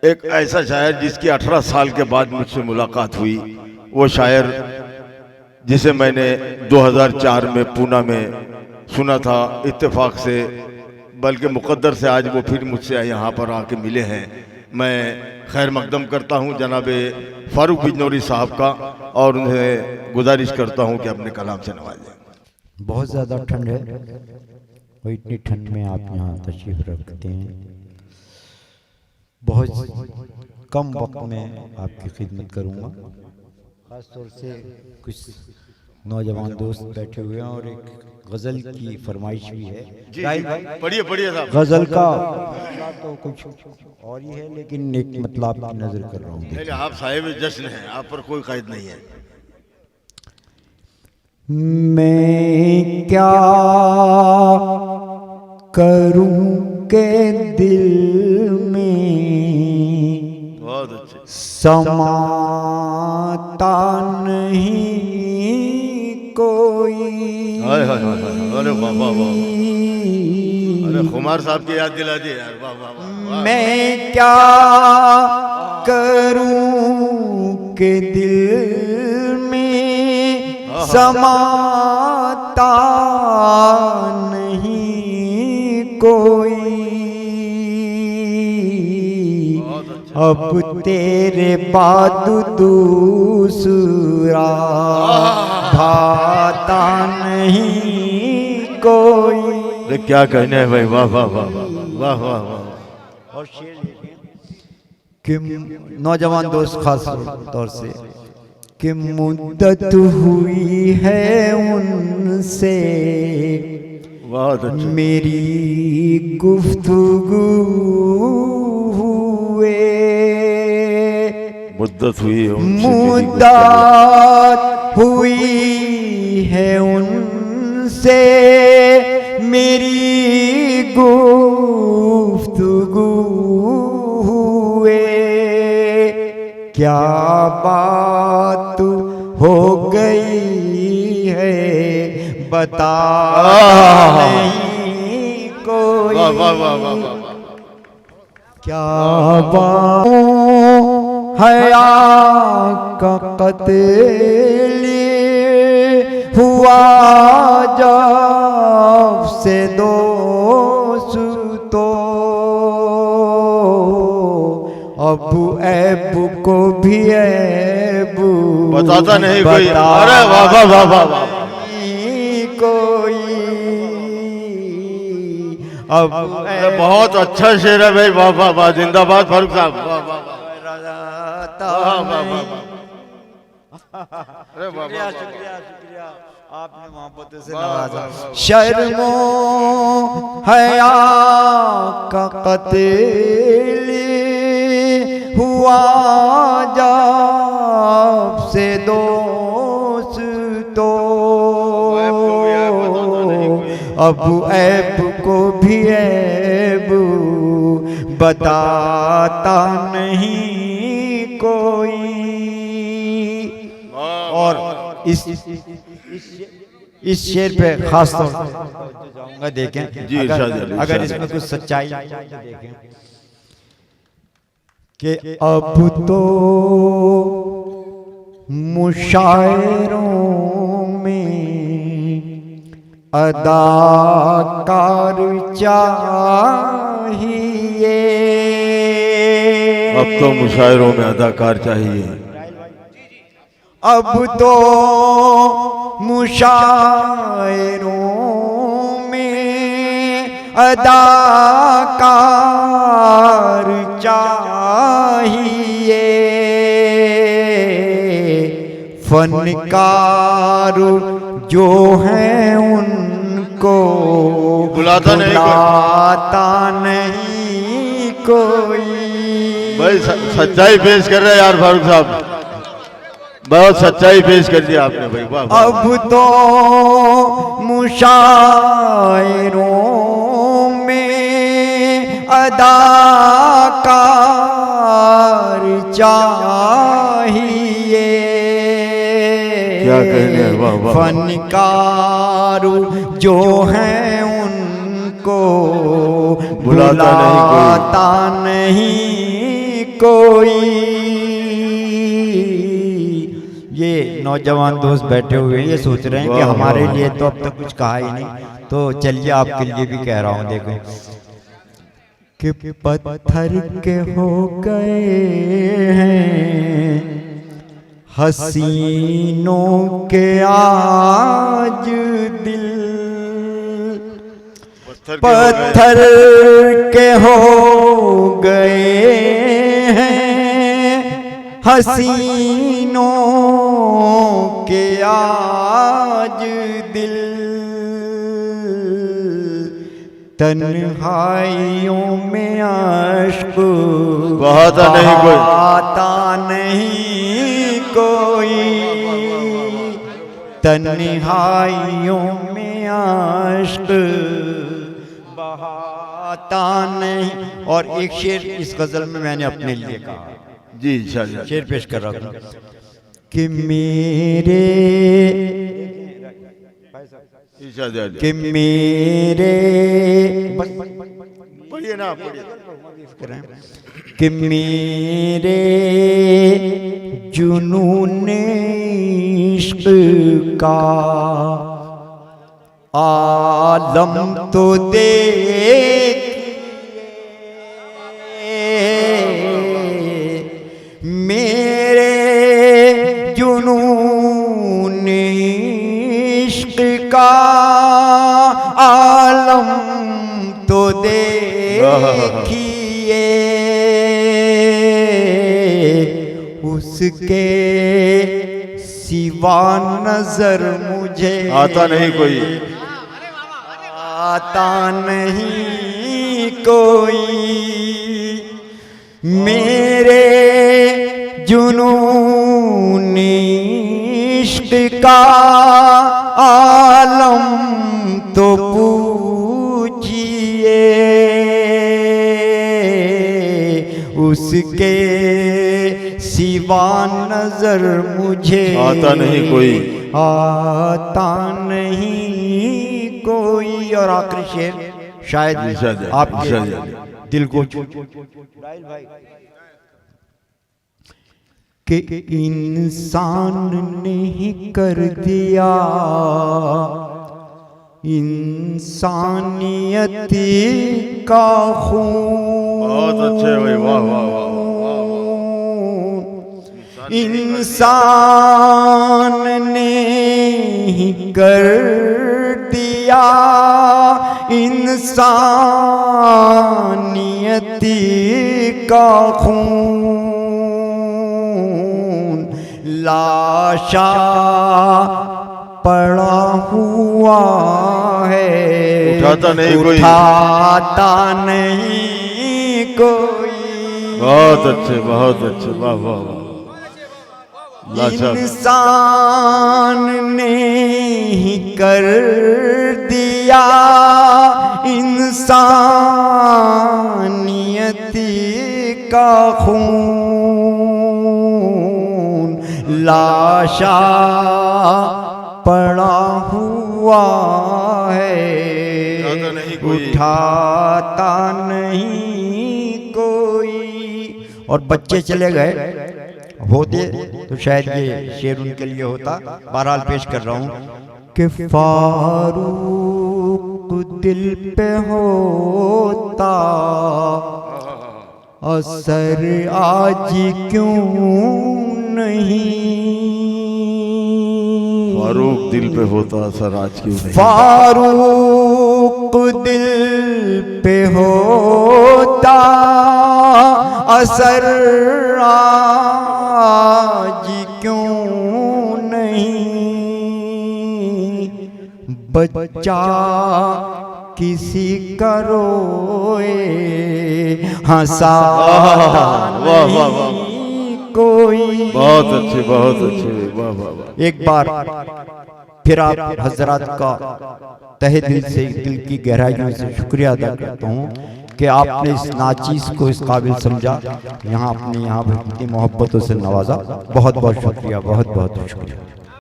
एक ऐसा शायर जिसकी 18 साल के बाद मुझसे मुलाकात हुई, वो शायर जिसे मैंने 2004 में पूना में सुना था इत्तेफाक से, बल्कि मुकद्दर से आज वो फिर मुझसे यहाँ पर आके मिले हैं। मैं खैर मकदम करता हूँ जनाब फारूक बिजनौरी साहब का और उन्हें गुजारिश करता हूँ कि अपने कलाम से नवाजें। बहुत ज़्यादा ठंड है और इतनी ठंड में आप यहाँ तशरीफ़ रखते हैं। बहुत कम वक्त में आपकी खिदमत करूँगा। ख़ास तौर से कुछ नौजवान दोस्त बैठे हुए हैं और एक गज़ल की फरमाइश भी है। पढ़िए पढ़िए साहब। गज़ल का तो कुछ और ही है, लेकिन एक मतलब आपकी नज़र कर रहा हूँ। आप साहिब जश्न हैं, आप पर कोई कैद नहीं है। मैं क्या करूं के दिल में बहुत अच्छे समाता नहीं कोई। हाय हाय हाय हाय, अरे वाह वाह वाह, अरे खुमार साहब की याद दिला दी यार, वाह वाह वाह। मैं क्या करूं के दिल में समाता नहीं कोई। अब तेरे बाद दूसरा भाता नहीं कोई। अरे क्या कहने है भाई, वाह वाह वाह वाह वाह वाह। और शेर कि नौजवान दोस्त खास तौर से कि मुद्दत हुई है उनसे मेरी गुफ्तगू हुए। मुद्दत हुई है उनसे मेरी गुफ्तगू हुए। क्या बात हो गई है बता नहीं कोई। वाह वाह वाह वाह वाह। क्या बात हया का कत्ल हुआ जब से दोस्तों। अबू ऐबू को भी ऐबू बताता नहीं कोई। अरे वाह वाह वाह वाह कोई। अब बहुत अच्छा शेर है भाई, वाह वाह वाह, जिंदाबाद फारूक साहब, वाह वाह वाह। शुक्रिया शुक्रिया, आपने मोहब्बत से नवाजा। शर्मो हया का कत्ल हुआ जब से दोस्तों। अबू ऐब को भी ऐब बताता नहीं कोई। और इस शेर पे खास तौर पर जाऊंगा, देखें अगर इसमें कुछ सच्चाई देखें कि अब तो मुशायरों में अदाकार चाहिए। अब तो मुशायरों में अदाकार चाहिए। अब तो मुशायरों में अदाकार चाहिए। फनकार जो हैं उनको बुलाता नहीं कोई। भाई सच्चाई पेश कर रहे हैं यार फारूक साहब, बहुत सच्चाई पेश कर दिया आपने भाई, वाह। अब तो मुशायरों में अदाकार चाहिए। क्या कहने हैं, वाह वाह। फनकार जो हैं उनको बुलाता नहीं कोई। ये नौजवान दोस्त बैठे हुए हैं, ये सोच रहे हैं कि हमारे लिए तो अब तक कुछ कहा ही नहीं, तो चलिए आपके लिए भी कह रहा हूँ। देखो कि पत्थर के हो गए हैं हसीनों के आज दिल, पत्थर के हो गए हैं हसीनों के आज दिल, तन्हाइयों में आश्क बहाता नहीं कोई, बहाता नहीं कोई, तन्हाइयों में आश्क बहाता नहीं। और एक शेर इस गजल में मैंने अपने लिए कहा जी इंशाअल्लाह, शेर पेश कर रहा हूँ कि मेरे कि मेरे पढ़िए ना, पढ़िए कि मेरे जुनून इश्क का आलम तो देखिए, मेरे जुनून इश्क का आलम तो देखिए, उसके सिवा नजर मुझे आता नहीं कोई, आता नहीं कोई, मेरे जुनून इश्क का आलम तो पूछिए, उसके सिवा नजर मुझे आता नहीं कोई, आता नहीं कोई। और आखिरी शेर शायद आपके दिल को कि इंसान ने ही कर दिया इंसानियत का खून। बहुत अच्छे भाई, वाह वाह वाह। इंसान ने ही कर दिया इंसानियत का खून, लाशा पड़ा हुआ है, उठाता नहीं कोई, उठाता नहीं कोई। बहुत अच्छे, बहुत अच्छे, वाह वाह वाह। इंसान ने ही कर दिया इंसानियत का खून, लाशा पड़ा हुआ है, उठाता नहीं कोई। और बच्चे चले गए होते तो शायद ये शेर उनके लिए होता, बहरहाल पेश कर रहा हूँ कि फारूक दिल पे होता असर आज क्यों नहीं, फारूक दिल पे होता असर आज क्यों नहीं, फारूक दिल पे होता असर आज क्यों नहीं, बच्चा किसी का रोए हंसाता नहीं कोई। बहुत अच्छे, बहुत अच्छे, वाह वाह वाह। एक बार फिर आप हजरात का तहे दिल से, दिल की गहराइयों से शुक्रिया अदा करता हूँ कि आपने इस नाचीज को इस काबिल समझा, यहाँ अपने यहाँ इतनी मोहब्बतों से नवाजा। बहुत बहुत शुक्रिया, बहुत बहुत शुक्रिया।